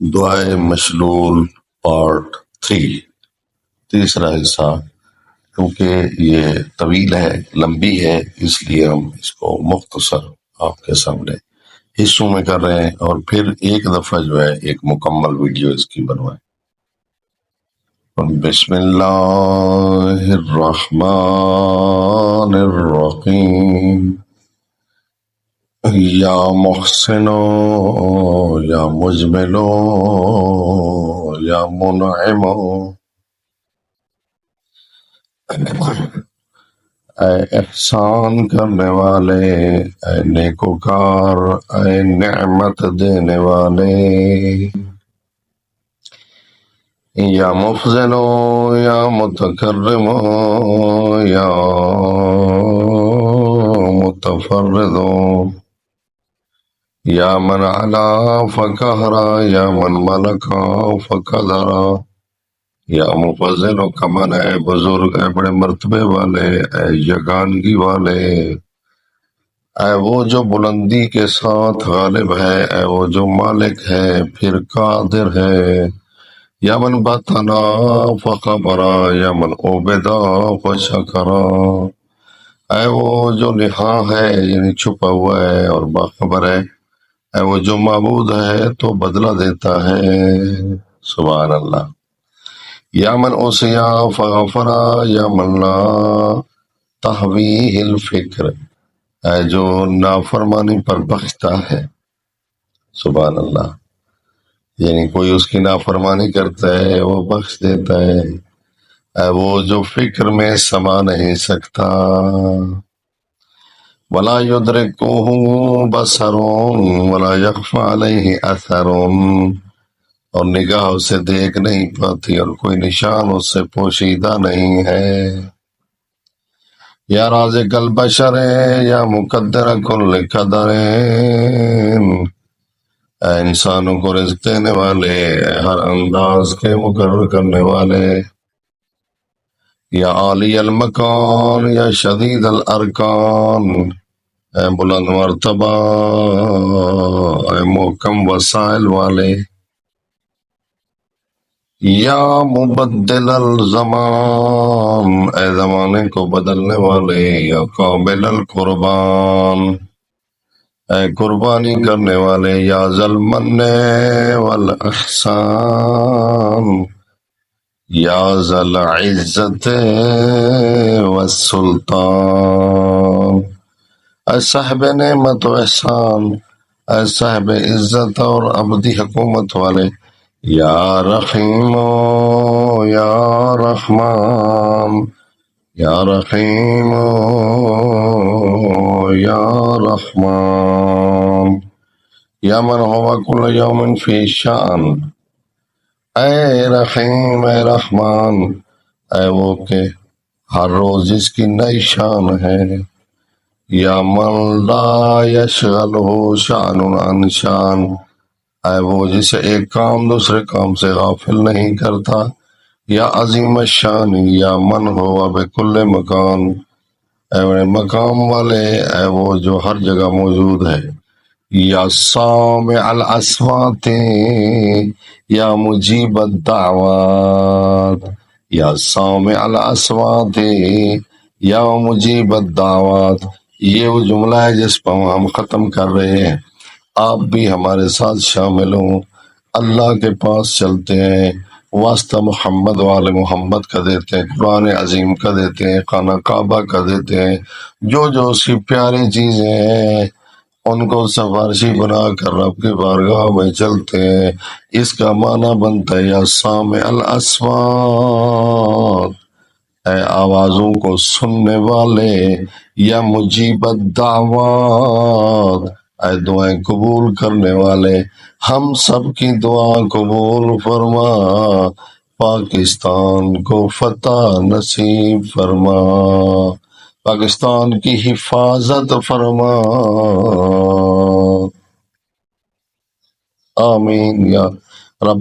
دعائے مشلول پارٹ 3 تیسرا حصہ، کیونکہ یہ طویل ہے، لمبی ہے، اس لیے ہم اس کو مختصر آپ کے سامنے حصوں میں کر رہے ہیں، اور پھر ایک دفعہ جو ہے ایک مکمل ویڈیو اس کی بنوائیں۔ بسم اللہ الرحمن الرحیم۔ یا محسنو یا مجملو یا منعمو، اے احسان کرنے والے، اے نیکوکار، اے نعمت دینے والے، یا مفضلو یا متکرمو یا متفردو، یا من علا فقہرا یا من ملکا فقدرا، یا مفضل و کمن، اے بزرگ، اے بڑے مرتبے والے، اے یگانگی والے، اے وہ جو بلندی کے ساتھ غالب ہے، اے وہ جو مالک ہے پھر قادر ہے، یا من بطنا فقبرا یا من عبدا فشکرا، اے وہ جو نہاں ہے یعنی چھپا ہوا ہے اور باخبر ہے، اے وہ جو معبود ہے تو بدلہ دیتا ہے۔ سبحان اللہ۔ یا من اوسیا فغفرا یا من لا تحویہ الفکر، اے جو نافرمانی پر بخشتا ہے۔ سبحان اللہ، یعنی کوئی اس کی نافرمانی کرتا ہے وہ بخش دیتا ہے، اے وہ جو فکر میں سما نہیں سکتا۔ ولا یدرکہ بصر ولا یخفی علیہ اثر، اور نگاہ اسے دیکھ نہیں پاتی اور کوئی نشان اس سے پوشیدہ نہیں ہے۔ یا رازق البشر یا مقدر کل قدر، اے انسانوں کو رزق دینے والے، اے ہر انداز کے مقرر کرنے والے، یا عالی المکان یا شدید الارکان، اے بلند مرتبہ، اے محکم وسائل والے، یا مبدل الزمان، اے زمانے کو بدلنے والے، یا قابل القربان، اے قربانی کرنے والے، یا ذا المن والاحسان، یا ذا العزت والسلطان، اے صاحب نعمت و احسان، اے صاحب عزت اور ابدی حکومت والے، یا رحیم یا رحمان، یا رحیم یا رحمان، یا من ہوا کل یوم فی شان، اے رحیم اے رحمان، اے وہ کہ ہر روز جس کی نئی شان ہے، یا من لا یشغلہ شان عن شان، اے وہ جسے ایک کام دوسرے کام سے غافل نہیں کرتا، یا عظیم الشان، یا من ہوا بکل مکان، اے مقام والے، اے وہ جو ہر جگہ موجود ہے، یا سامع الاصوات یا مجیب الدعوات، یا سامع الاصوات یا مجیب الدعوات، یہ وہ جملہ ہے جس پر ہم ختم کر رہے ہیں۔ آپ بھی ہمارے ساتھ شامل ہوں، اللہ کے پاس چلتے ہیں، واسطہ محمد وآل محمد کا دیتے ہیں، قرآن عظیم کا دیتے ہیں، خانہ کعبہ کا دیتے ہیں، جو جو اس کی پیاری چیزیں ہیں ان کو سفارشی بنا کر رب کی بارگاہ میں چلتے ہیں۔ اس کا معنی بنتا ہے یا سامع الاصوات، اے آوازوں کو سننے والے، یا مجیب الدعوات، اے دعائیں قبول کرنے والے، ہم سب کی دعا قبول فرما، پاکستان کو فتح نصیب فرما، پاکستان کی حفاظت فرما، آمین یا رب